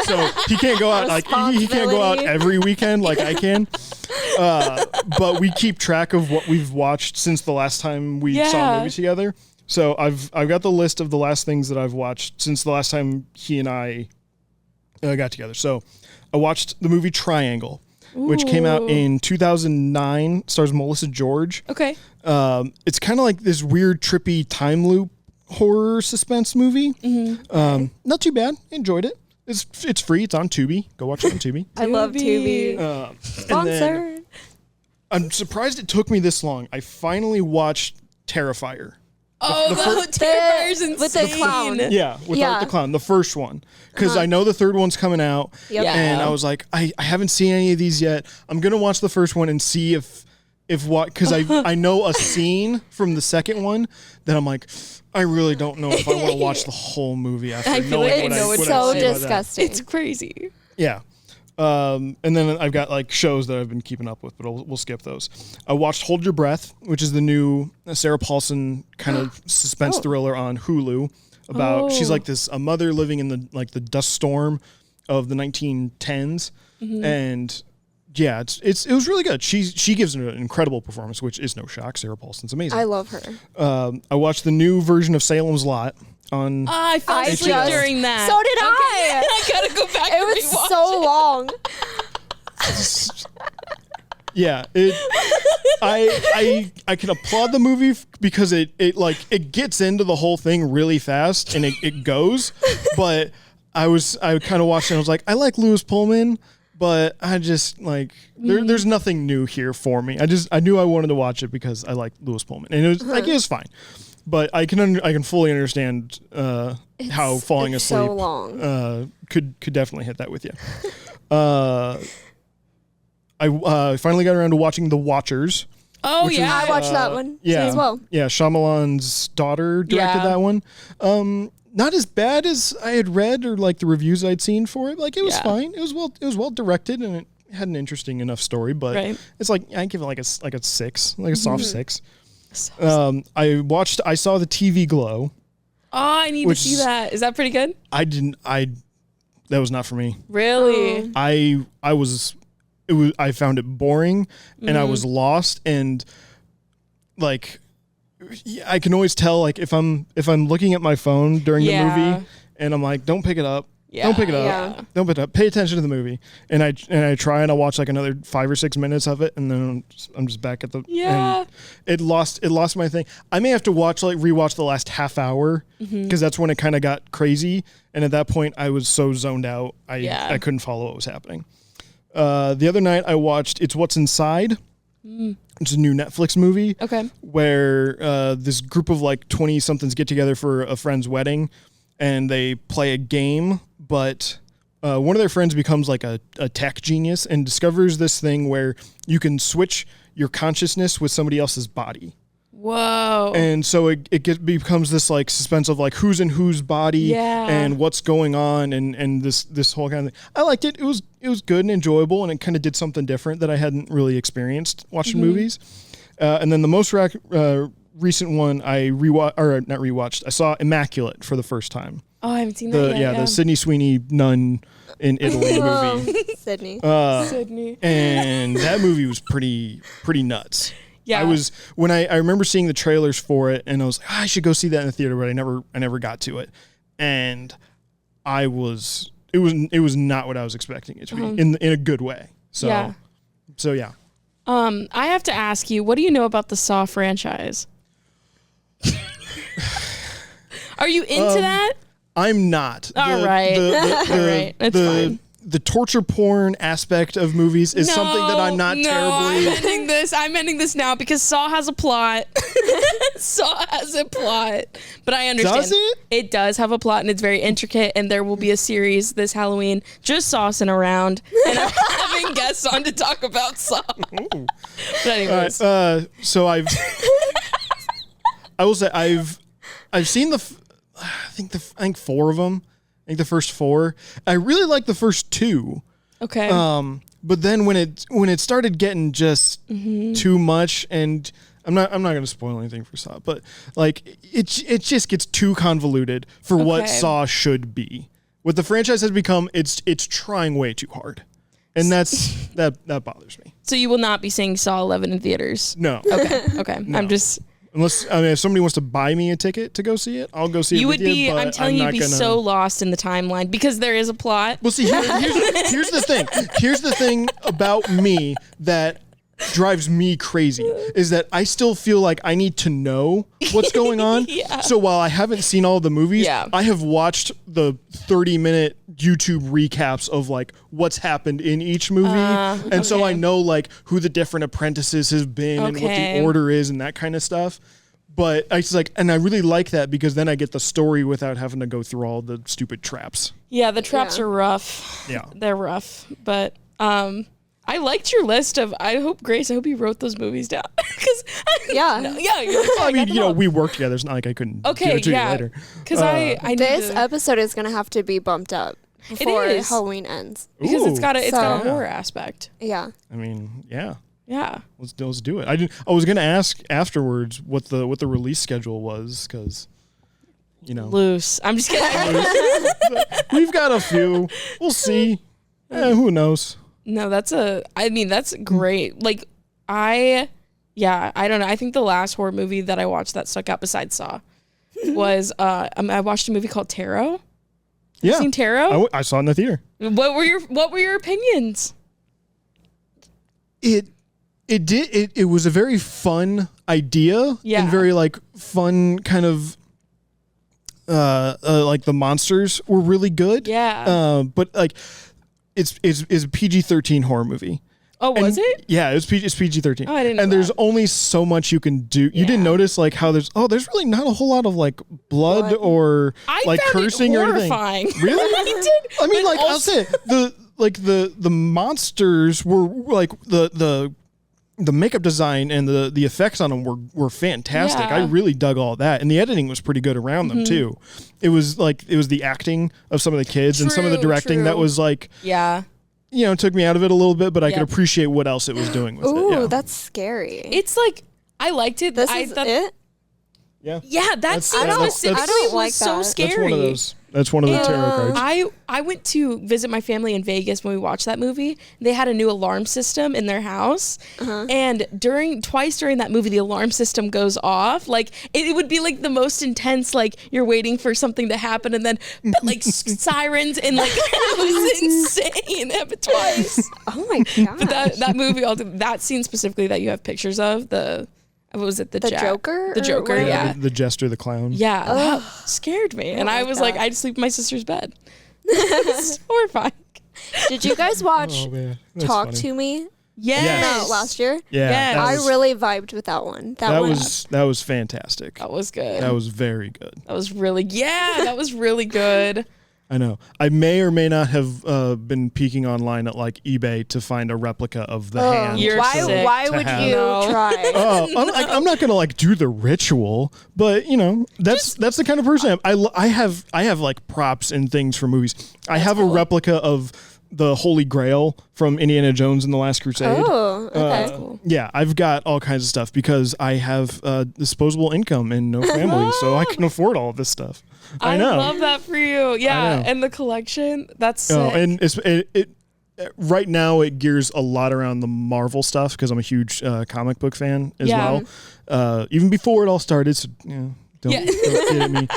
so he can't go out like he can't go out Responsibility. every weekend like I can. But we keep track of what we've watched since the last time we saw a Yeah. movie together. So I've got the list of the last things that I've watched since the last time he and I got together. So I watched the movie Triangle, which came out in 2009. Stars Melissa George. Okay. It's kind of like this weird, trippy time loop horror suspense movie. Not too bad. Enjoyed it. It's free. It's on Tubi. Go watch it on Tubi. I love Tubi. Sponsor. I'm surprised it took me this long. I finally watched Terrifier. Terrifier's insane. With the clown. Yeah, without the clown, the first one. Because I know the third one's coming out. Yep. And I was like, I haven't seen any of these yet. I'm going to watch the first one and see if what, because I know a scene from the second one that I'm like, I really don't know if I want to watch the whole movie after I feel knowing like I what know I it's so see about that. disgusting. It's crazy. Yeah. And then I've got like shows that I've been keeping up with, but we'll skip those. I watched Hold Your Breath, which is the new Sarah Paulson kind of suspense thriller on Hulu about she's like a mother living in the dust storm of the 1910s, and yeah, it was really good. She gives an incredible performance, which is no shock. Sarah Paulson's amazing. I love her. I watched the new version of Salem's Lot on. I fell asleep during that. So did I. I gotta go back. It was so long. Yeah, I can applaud the movie because it gets into the whole thing really fast and it goes, but I kind of watched it and I was like, I like Lewis Pullman, but I just like there's nothing new here for me. I knew I wanted to watch it because I like Lewis Pullman, and it was fine. But I can fully understand how falling asleep so long. Could definitely hit that with you. I finally got around to watching The Watchers. Oh yeah, I watched that one as well. Yeah, Shyamalan's daughter directed that one. Not as bad as I had read or like the reviews I'd seen for it. Like it was fine. It was well directed and it had an interesting enough story. But it's like I give it like a 6, like a soft 6. I saw The TV Glow. Oh, I need to see that. Is that pretty good? That was not for me. Really? I found it boring and I was lost, and like I can always tell like if I'm looking at my phone during the movie and I'm like, don't pick it up. Don't pick it up. Don't pick it up. Pay attention to the movie. And I try and I watch like another 5 or 6 minutes of it, and then I'm just back at the and it lost my thing. I may have to rewatch the last half hour because that's when it kind of got crazy, and at that point I was so zoned out I couldn't follow what was happening. The other night I watched It's What's Inside. It's a new Netflix movie. Okay. Where this group of like 20-somethings get together for a friend's wedding, and they play a game, but one of their friends becomes like a tech genius and discovers this thing where you can switch your consciousness with somebody else's body. Whoa. And so it becomes this like suspense of like who's in whose body and what's going on and this whole kind of thing. I liked it. It was good and enjoyable, and it kind of did something different that I hadn't really experienced watching movies. And then the most recent one I I saw Immaculate for the first time. Oh, I haven't seen that yet. The Sydney Sweeney nun in Italy movie. Sydney. And that movie was pretty nuts. Yeah. I remember seeing the trailers for it, and I was like, I should go see that in the theater, but I never got to it. And it was not what I was expecting it to be in a good way. So yeah. I have to ask you, what do you know about the Saw franchise? Are you into that? I'm not. All right. That's fine. The torture porn aspect of movies is something that I'm not terribly. I'm ending this now because Saw has a plot. But I understand. Does it? It does have a plot, and it's very intricate, and there will be a series this Halloween, just Jossin Around, and I'm having guests on to talk about Saw. But anyways. So I will say I've seen I think 4 of them. I think the first 4. I really like the first 2. Okay. But then when it started getting just too much, and I'm not going to spoil anything for Saw, but like it just gets too convoluted for what Saw should be. What the franchise has become, it's trying way too hard, and that bothers me. So you will not be seeing Saw 11 in theaters? No. Okay. No. I'm just. Unless, if somebody wants to buy me a ticket to go see it, I'll go see it with you. I'm telling you, you'd be so lost in the timeline because there is a plot. Well, see, here's the thing. Here's the thing about me that drives me crazy is that I still feel like I need to know what's going on. Yeah. So while I haven't seen all the movies, Yeah. I have watched the 30-minute YouTube recaps of like what's happened in each movie. And so I know like who the different apprentices have been and what the order is and that kind of stuff. But I just like, and I really like that because then I get the story without having to go through all the stupid traps. Yeah, the traps are rough. Yeah. They're rough. But I liked your list of, I hope you wrote those movies down. Because you're like, I mean, we work together. It's not like I couldn't give it to you later. Because I this episode is going to have to be bumped up before Halloween ends. Because it's got a horror aspect. Yeah. I mean, yeah. Yeah. Let's do it. I was going to ask afterwards what the release schedule was because, loose. I'm just kidding. We've got a few. We'll see. Who knows? No, that's great. Like, I don't know. I think the last horror movie that I watched that stuck out besides Saw was, I watched a movie called Tarot. Yeah. You seen Tarot? I saw it in the theater. What were your opinions? It was a very fun idea and very like fun kind of like the monsters were really good. Yeah. But like it's a PG-13 horror movie. Oh, was it? Yeah, it's PG-13. Oh, I didn't know And there's only so much you can do. You didn't notice like how there's really not a whole lot of like blood or like cursing or anything. Horrifying. Really? I did. I mean, like I'll say the monsters were like the makeup design and the effects on them were fantastic. Yeah. I really dug all that, and the editing was pretty good around them too. It was the acting of some of the kids and some of the directing that was like took me out of it a little bit, but I could appreciate what else it was doing with it. Ooh, that's scary. It's like I liked it. This is it? Yeah. Yeah, that scene I don't specifically like was so that. scary. That's one of the tarot cards. I went to visit my family in Vegas when we watched that movie. They had a new alarm system in their house. And twice during that movie, the alarm system goes off. Like it would be like the most intense, like you're waiting for something to happen and then like sirens and like it was insane. It happened twice. Oh my god. But that movie, that scene specifically that you have pictures of, what was it? The Joker? The Joker, yeah. The Jester, the clown. Yeah, that scared me. And I was like, I'd sleep in my sister's bed. It's horrifying. Did you guys watch Talk funny. to Me? Yes. Last year? Yeah. Yes. I really vibed with that one. That was fantastic. That was good. That was very good. That was really good. I know. I may or may not have been peeking online at like eBay to find a replica of the hand. Why would you try? I'm not gonna like do the ritual, but that's the kind of person I am. I have like props and things for movies. I have a replica of the Holy Grail from Indiana Jones and the Last Crusade. Oh, okay. That's cool. Yeah, I've got all kinds of stuff because I have disposable income and no family, so I can afford all of this stuff. I know. I love that for you. Yeah, and the collection, that's sick. Oh, and it right now it gears a lot around the Marvel stuff because I'm a huge comic book fan as well. Even before it all started, so don't get at me.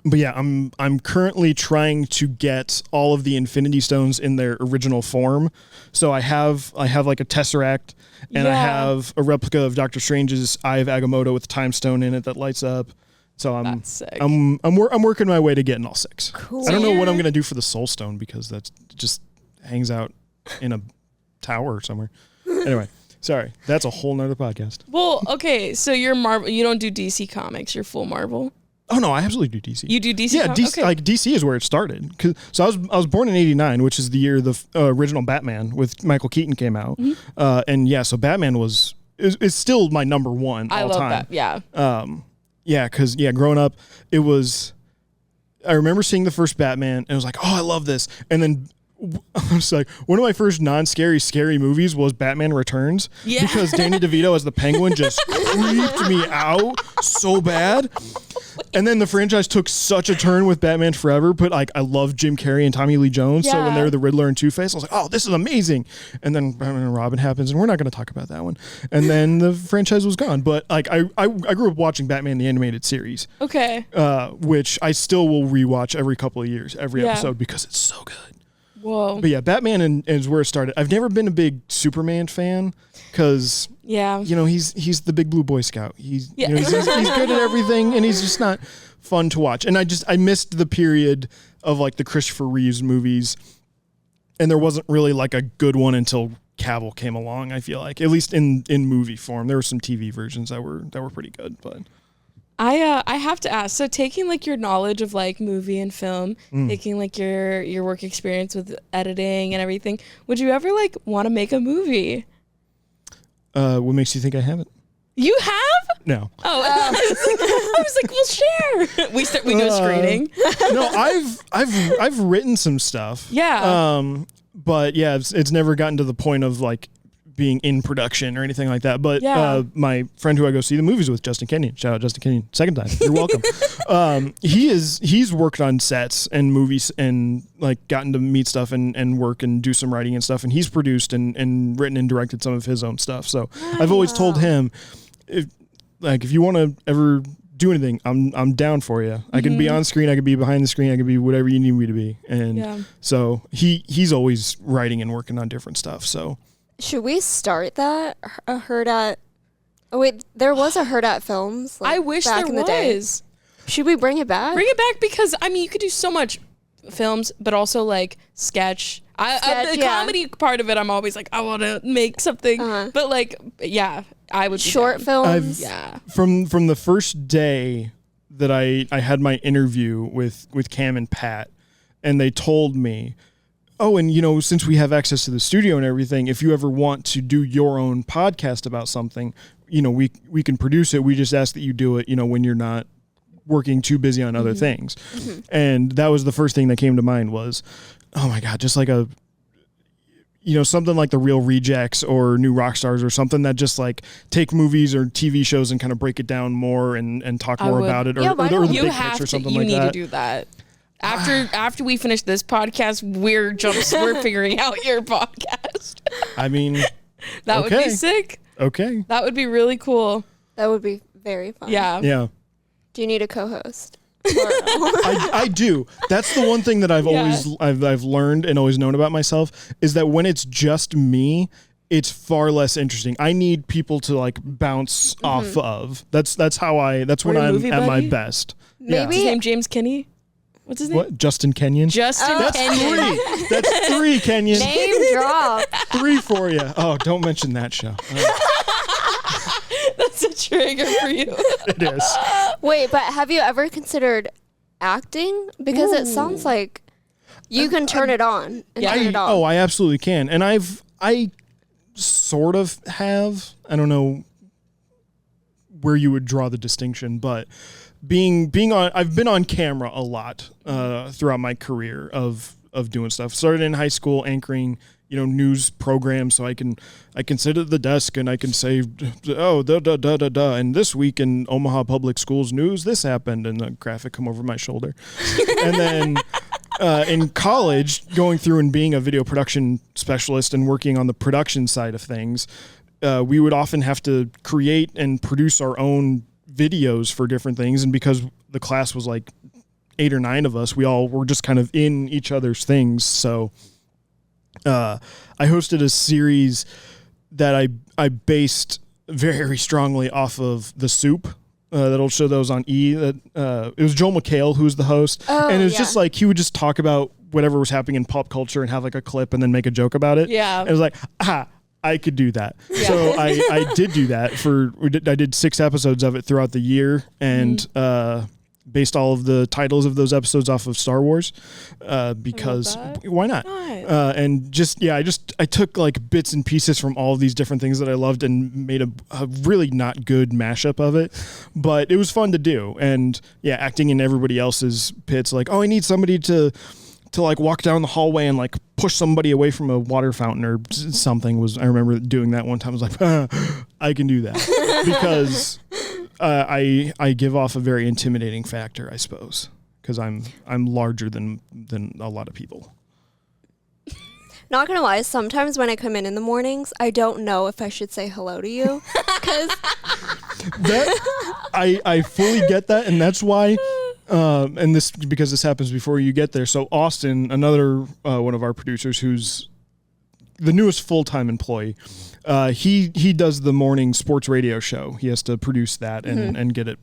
But yeah, I'm currently trying to get all of the Infinity Stones in their original form. So I have like a Tesseract, and I have a replica of Doctor Strange's Eye of Agamotto with the Time Stone in it that lights up. So I'm working my way to getting all 6. Cool. I don't know what I'm gonna do for the Soul Stone because that just hangs out in a tower somewhere. Anyway, sorry, that's a whole nother podcast. Well, okay, so you're Marvel. You don't do DC Comics. You're full Marvel. Oh no, I absolutely do DC. You do DC? Yeah, DC, okay. Like DC is where it started. So I was born in '89, which is the year the original Batman with Michael Keaton came out. And so Batman is still my number one all time. I love that. Yeah. Because growing up, I remember seeing the first Batman and I was like, oh, I love this. And then I was like, one of my first scary movies was Batman Returns. Yeah. Because Danny DeVito as the Penguin just creeped me out so bad. And then the franchise took such a turn with Batman Forever, but like I love Jim Carrey and Tommy Lee Jones. So when they were the Riddler and Two-Face, I was like, oh, this is amazing. And then Batman and Robin happens, and we're not going to talk about that one. And then the franchise was gone. But like I grew up watching Batman the Animated Series. Okay. Which I still will rewatch every couple of years, every episode, because it's so good. Whoa. But yeah, Batman is where it started. I've never been a big Superman fan because Yeah. he's the big blue Boy Scout. He's good at everything, and he's just not fun to watch. And I missed the period of like the Christopher Reeves movies, and there wasn't really like a good one until Cavill came along. I feel like, at least in movie form, there were some TV versions that were pretty good, but. I have to ask, so taking like your knowledge of like movie and film, taking like your work experience with editing and everything, would you ever like want to make a movie? What makes you think I haven't? You have? No. Oh, I was like, we'll share. We do a screening. No, I've written some stuff. Yeah. But yeah, it's never gotten to the point of like being in production or anything like that. But my friend who I go see the movies with, Justin Kenyon, shout out Justin Kenyon, second time, you're welcome. He's worked on sets and movies and like gotten to meet stuff and work and do some writing and stuff. And he's produced and written and directed some of his own stuff. So I've always told him, if you want to ever do anything, I'm down for you. I can be on screen, I can be behind the screen, I can be whatever you need me to be. And so he's always writing and working on different stuff. So should we start that? A Hurrdat. Oh wait, there was a Hurrdat Films. Like, I wish back there in the day. was. Should we bring it back? Bring it back because I mean you could do so much films, but also like sketch. The comedy part of it, I'm always like I want to make something, but like I would be short down. films. From the first day that I had my interview with Cam and Pat, and they told me, oh, and since we have access to the studio and everything, if you ever want to do your own podcast about something, we can produce it. We just ask that you do it, when you're not working too busy on other things. And that was the first thing that came to mind was, oh my God, just like something like The Real Rejects or New Rockstars or something that just like take movies or TV shows and kind of break it down more and talk more about it or the you big have pitch or something to, you like need that. to do that. After we finish this podcast, we're figuring out your podcast. I mean, that would be sick. Okay. That would be really cool. That would be very fun. Yeah. Yeah. Do you need a co-host? I do. That's the one thing that I've always I've learned and always known about myself is that when it's just me, it's far less interesting. I need people to like bounce off of. That's when I'm at my best. Maybe Is his name James Kinney? What's his name? What? Justin Kenyon? Justin Kenyon. That's three, Kenyon. Name drop. 3 for you. Oh, don't mention that show. That's a trigger for you. It is. Wait, but have you ever considered acting? Because it sounds like you can turn it on and turn it off. Oh, I absolutely can. And I sort of have. I don't know where you would draw the distinction, but being on, I've been on camera a lot throughout my career of doing stuff. Started in high school anchoring, news programs, so I can sit at the desk and I can say, oh, and this week in Omaha Public Schools news, this happened, and the graphic come over my shoulder. And then in college, going through and being a video production specialist and working on the production side of things, we would often have to create and produce our own videos for different things. And because the class was like 8 or 9 of us, we all were just kind of in each other's things. So I hosted a series that I based very strongly off of The Soup. That'll show those on E. It was Joel McHale who was the host, and it was just like he would just talk about whatever was happening in pop culture and have like a clip and then make a joke about it. Yeah, and it was like, I could do that. Yeah. So I did do that I did 6 episodes of it throughout the year, and based all of the titles of those episodes off of Star Wars, because why not? And I took like bits and pieces from all of these different things that I loved and made a really not good mashup of it, but it was fun to do. And acting in everybody else's pits, like, oh, I need somebody to like walk down the hallway and like push somebody away from a water fountain or something. I remember doing that one time. I was like, I can do that because I give off a very intimidating factor, I suppose, because I'm larger than a lot of people. Not gonna lie, sometimes when I come in the mornings, I don't know if I should say hello to you, because I fully get that, and that's why and this because this happens before you get there. So Austin, another one of our producers, who's the newest full-time employee, he does the morning sports radio show. He has to produce that and get it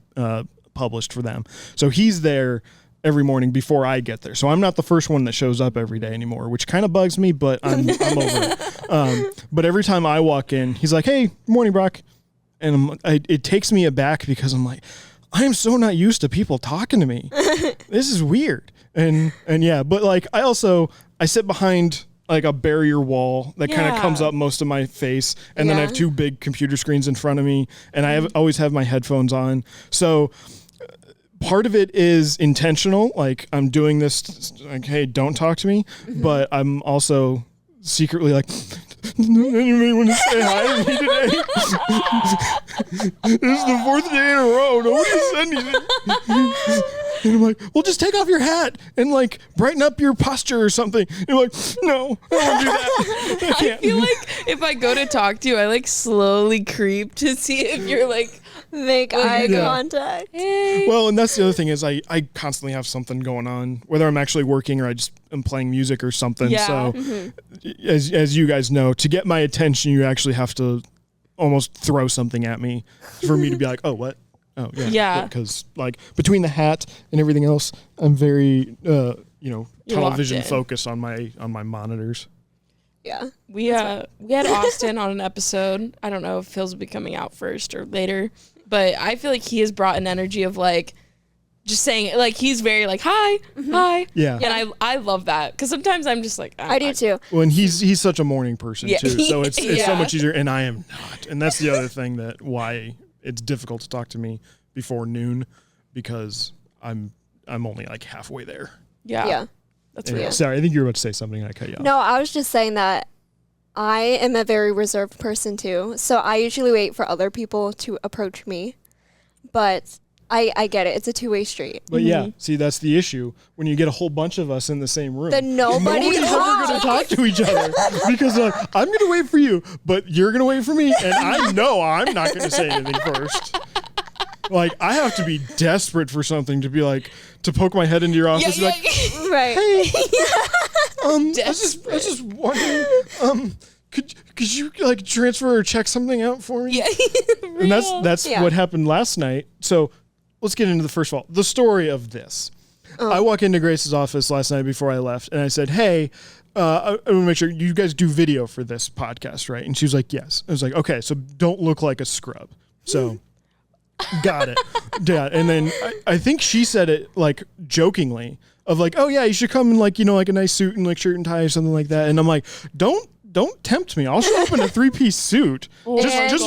published for them. So he's there every morning before I get there. So I'm not the first one that shows up every day anymore, which kind of bugs me, but I'm over it. But every time I walk in, he's like, "Hey, morning, Brock." And it takes me aback because I'm like, I am so not used to people talking to me. This is weird. And yeah, but like I sit behind like a barrier wall that kind of comes up most of my face, and then I have two big computer screens in front of me, and I always have my headphones on. So part of it is intentional, like I'm doing this like, hey, don't talk to me, but I'm also secretly like, anybody want to say hi to me today? This is the 4th day in a row. Nobody said anything. And I'm like, well, just take off your hat and like brighten up your posture or something. And you're like, no, I don't want to do that. I can't. I feel like if I go to talk to you, I like slowly creep to see if you're like make eye contact. Hey. Well, and that's the other thing is I constantly have something going on, whether I'm actually working or I just am playing music or something. Yeah. So as you guys know, to get my attention, you actually have to almost throw something at me for me to be like, oh, what? Oh, yeah. Yeah. Because like between the hat and everything else, I'm very, tunnel vision focused on my monitors. Yeah. We had Austin on an episode. I don't know if Phil's will be coming out first or later, but I feel like he has brought an energy of like just saying, like he's very like hi. Yeah. And I love that because sometimes I'm just like I do too. Well, and he's such a morning person too, so it's Yeah. so much easier. And I am not, and that's the other thing that why it's difficult to talk to me before noon, because I'm only like halfway there. Yeah. That's Anyway, real. sorry, I think you were about to say something and I cut you off. No, I was just saying that I am a very reserved person too. So I usually wait for other people to approach me. But I get it. It's a two-way street. But yeah, see, that's the issue when you get a whole bunch of us in the same room. Then nobody's ever going to talk to each other because like, I'm going to wait for you, but you're going to wait for me, and I know I'm not going to say anything first. Like, I have to be desperate for something to be like, to poke my head into your office and be like, Right. hey, I was just wondering, could you like transfer or check something out for me? Yeah. And that's what happened last night. So let's get into the story of this. I walk into Grace's office last night before I left, and I said, hey, I want to make sure you guys do video for this podcast, right? And she was like, yes. I was like, okay, so don't look like a scrub. So got it. Yeah. And then I think she said it like jokingly of like, oh yeah, you should come in like, like a nice suit and like shirt and tie or something like that. And I'm like, don't tempt me. I'll show up in a 3-piece suit just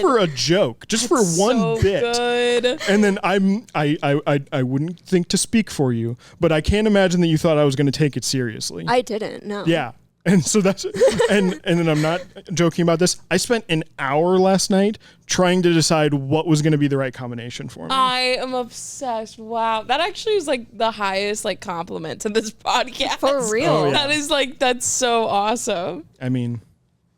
for a joke, just for one bit. Good. And then I wouldn't think to speak for you, but I can't imagine that you thought I was going to take it seriously. I didn't, no. Yeah. And so that's and then I'm not joking about this. I spent an hour last night trying to decide what was going to be the right combination for me. I am obsessed. Wow. That actually is like the highest like compliment to this podcast. For real. Oh, yeah. That is like, that's so awesome. I mean,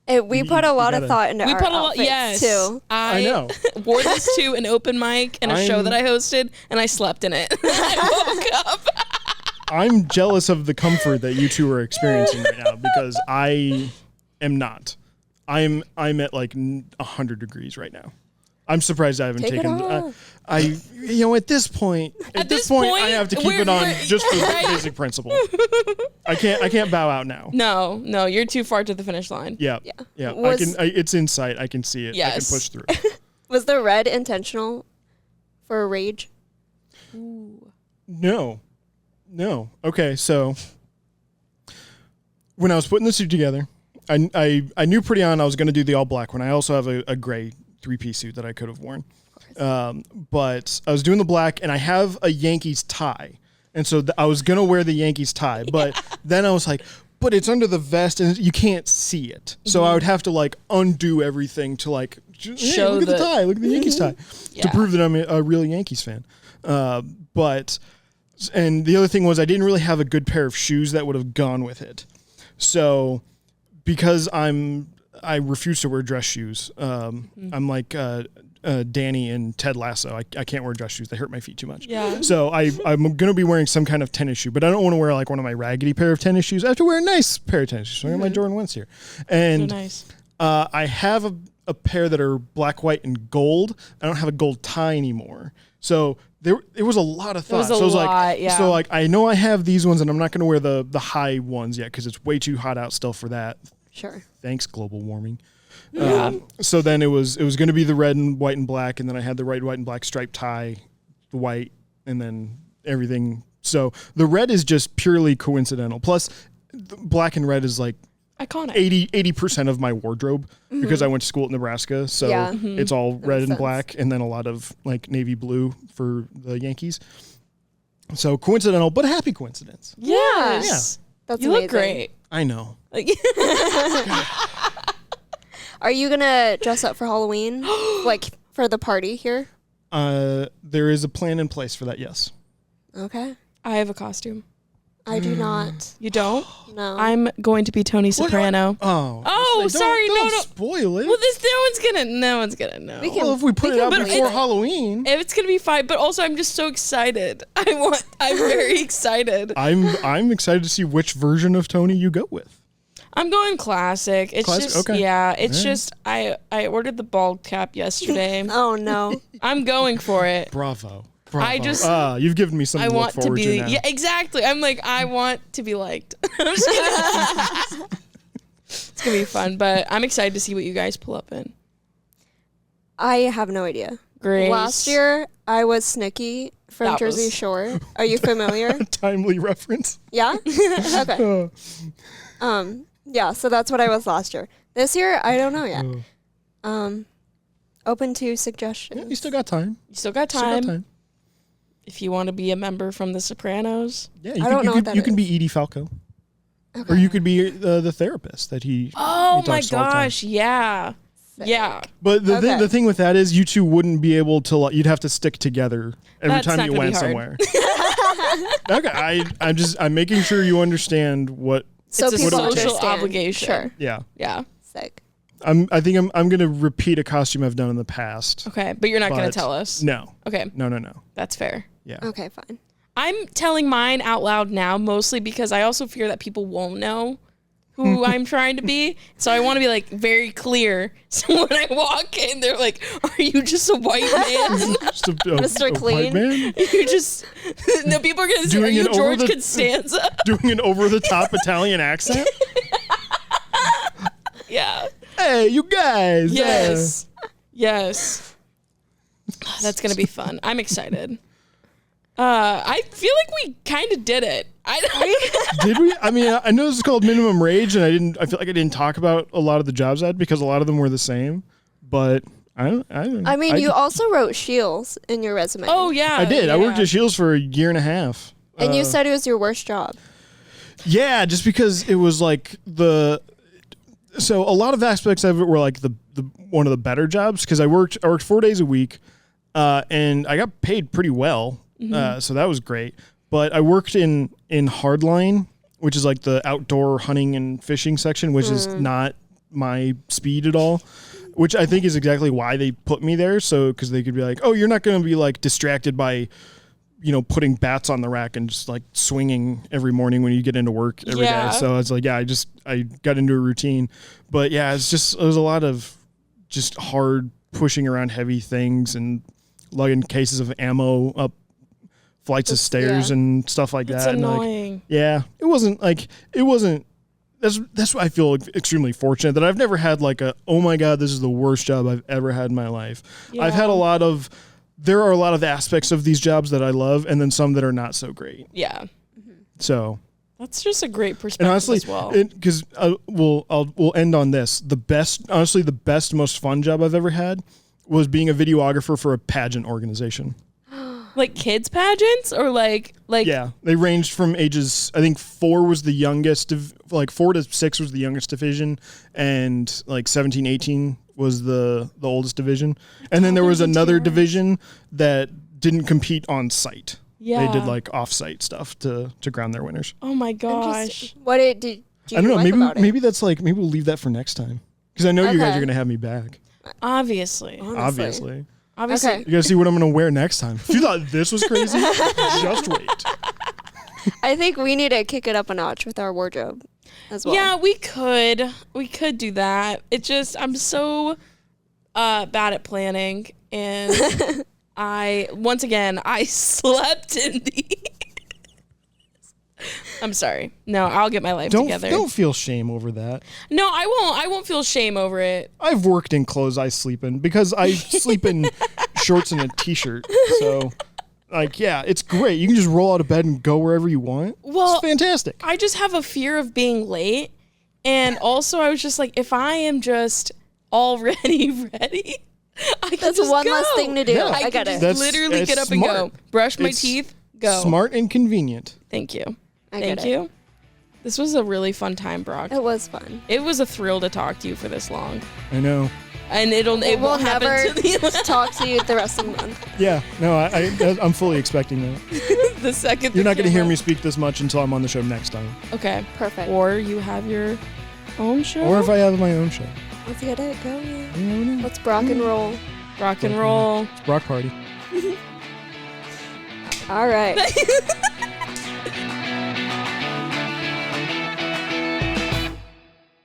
We put a lot of thought into We our put a lot, outfits yes. too. I know. Wore this to an open mic and a show that I hosted, and I slept in it. I woke up. I'm jealous of the comfort that you two are experiencing right now because I am not. I'm at like 100 degrees right now. I'm surprised I haven't Take it taken. off. At this point, I have to keep it on just for the basic principle. I can't bow out now. No, you're too far to the finish line. Yeah. It's in sight. I can see it. Yes. I can push through. Was the red intentional for a rage? No. Okay, so when I was putting the suit together, I knew pretty on I was going to do the all black one. I also have a gray 3-piece suit that I could have worn. But I was doing the black, and I have a Yankees tie. And so I was going to wear the Yankees tie. But then I was like, but it's under the vest, and you can't see it. So I would have to, like, undo everything to, like, Show look at the tie. Look at the Yankees tie. Yeah. To prove that I'm a real Yankees fan. And the other thing was I didn't really have a good pair of shoes that would have gone with it. So because I'm I refuse to wear dress shoes. I'm like Danny and Ted Lasso. I can't wear dress shoes. They hurt my feet too much. Yeah. So I'm going to be wearing some kind of tennis shoe, but I don't want to wear like one of my raggedy pair of tennis shoes. I have to wear a nice pair of tennis shoes. So I got my Jordan 1s here. And So nice. I have a pair that are black, white, and gold. I don't have a gold tie anymore. So there was a lot of thought. So like I know I have these ones, and I'm not going to wear the high ones yet because it's way too hot out still for that. Sure. Thanks, global warming. Yeah. So then it was going to be the red and white and black, and then I had the red, white, and black striped tie, the white, and then everything. So the red is just purely coincidental. Plus, the black and red is like Iconic. 80% of my wardrobe because I went to school at Nebraska. So it's all red and black, and then a lot of like navy blue for the Yankees. So coincidental, but a happy coincidence. Yes. Yeah. That's you amazing. look great. I know. Are you gonna dress up for Halloween, like for the party here? There is a plan in place for that. Yes. Okay. I have a costume. I do not. You don't? No. I'm going to be Tony Soprano. Sorry. No. Don't spoil it. Well, no one's gonna know. Well, if we put it out before Halloween, It's gonna be fine, but also I'm just so excited. I'm very excited. I'm excited to see which version of Tony you go with. I'm going classic. It's Classic? just Okay. yeah. It's just I ordered the bald cap yesterday. Oh no. I'm going for it. Bravo. You've given me something I to want look to forward be to now. yeah, exactly. I'm like I want to be liked. I'm just kidding. It's gonna be fun, but I'm excited to see what you guys pull up in. I have no idea. Great. Last year I was Snicky from That Jersey was- Shore. Are you familiar? Timely reference. Yeah? Okay. Yeah, so that's what I was last year. This year, I don't know yet. Open to suggestions. Yeah, you still got time. You still got time. If you want to be a member from The Sopranos. Yeah, I don't know what that you can is. be Edie Falco. Okay. Or you could be the therapist that he Oh he my talks to all the time. gosh, yeah. Sick. Yeah. But Okay. the thing with that is you two wouldn't be able to, you'd have to stick together every That's time not you gonna be went hard. somewhere. Okay, I'm making sure you understand what, So It's a people social understand. obligation. Sure. yeah. Yeah. Sick. I think I'm going to repeat a costume I've done in the past. Okay, but you're not going to But tell us. No. Okay, No. that's fair. Yeah. Okay, fine. I'm telling mine out loud now, mostly because I also fear that people won't know who I'm trying to be. So I want to be like very clear. So when I walk in, they're like, "Are you just a white man? Just a Mr. white Clean. man you just no." People are gonna say, "Are Doing you it over George the- Costanza?" doing an over-the-top Italian accent. Yeah. Hey, you guys. Yes. That's gonna be fun. I'm excited. I feel like we kind of did it. Did we? I mean, I know this is called minimum wage, and I feel like I didn't talk about a lot of the jobs I had because a lot of them were the same. But I mean, you also wrote Scheels in your resume. Oh yeah, I did. Yeah. I worked at Scheels for a year and a half. And you said it was your worst job. Yeah, just because it was like so a lot of aspects of it were like the one of the better jobs because I worked 4 days a week, and I got paid pretty well. So that was great. But I worked in hardline, which is like the outdoor hunting and fishing section, which is not my speed at all, which I think is exactly why they put me there. So, cause they could be like, oh, you're not going to be like distracted by, putting bats on the rack and just like swinging every morning when you get into work every day. So it's like, yeah, I got into a routine, but yeah, it was a lot of just hard pushing around heavy things and lugging cases of ammo up flights of stairs and stuff like It's that. annoying. And it wasn't. That's why I feel extremely fortunate that I've never had like oh my God, this is the worst job I've ever had in my life. Yeah. I've had there are a lot of aspects of these jobs that I love and then some that are not so great. Yeah. So That's just a great perspective and honestly, as well. because we'll end on this. The best, most fun job I've ever had was being a videographer for a pageant organization. Like kids pageants or like Yeah, they ranged from ages. I think 4 was the youngest. 4 to 6 was the youngest division, and like 17, 18 was the oldest division. And then there was another division that didn't compete on site. Yeah. They did like off-site stuff to crown their winners. Oh my gosh. What did you I don't know. like about it? Maybe that's maybe we'll leave that for next time. Because I know you guys Okay. are gonna have me back. Obviously. Obviously. Okay. You gotta see what I'm gonna wear next time. If you thought this was crazy, just wait. I think we need to kick it up a notch with our wardrobe as well. Yeah, we could. We could do that. It just, I'm so bad at planning. And I slept in the... I'm sorry. No, I'll get my life together. Don't feel shame over that. No, I won't. I won't feel shame over it. I've worked in clothes I sleep in because I sleep in shorts and a t-shirt. So, like, yeah, it's great. You can just roll out of bed and go wherever you want. Well, it's fantastic. I just have a fear of being late. And also, I was just like, if I am just already ready, I can That's just one go. less thing to do. Yeah. I get it. That's- Literally it's get up smart. and go. Brush my It's teeth, go. Smart and convenient. Thank you. I get Thank it. you. This was a really fun time, Brock. It was fun. It was a thrill to talk to you for this long. I know. And it We'll won't happen never to the talk to you the rest of the month. Yeah, no, I'm fully expecting that. the second. You're the not going to hear camera- me speak this much until I'm on the show next time. Okay. Perfect. Or you have your own show. Or if I have my own show. Let's get it going. You never know. Let's rock and roll. Rock and roll. It's Brock Party. All right.